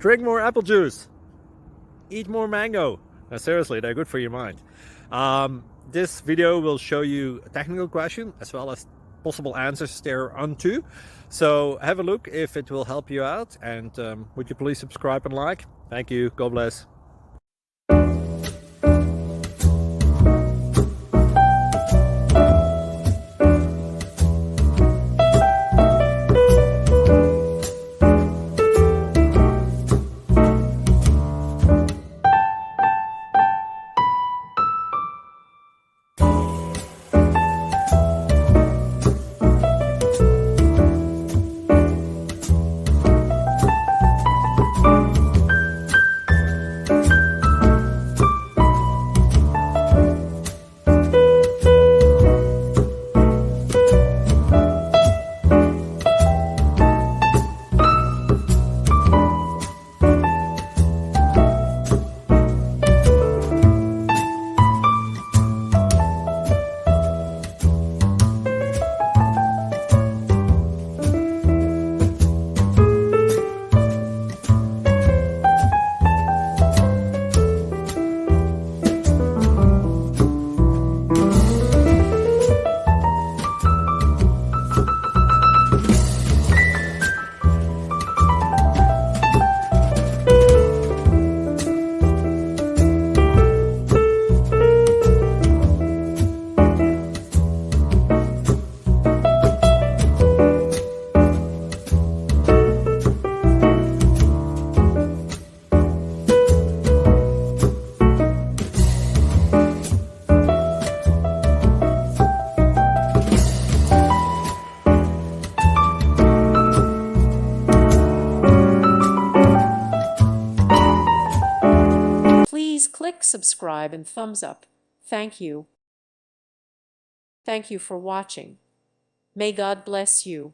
Drink more apple juice. Eat more mango. No, seriously, they're good for your mind. This video will show you a technical question as well as possible answers thereunto. So have a look if it will help you out, and would you please subscribe and like? Thank you. God bless. Please click subscribe and thumbs up. Thank you. Thank you for watching. May God bless you.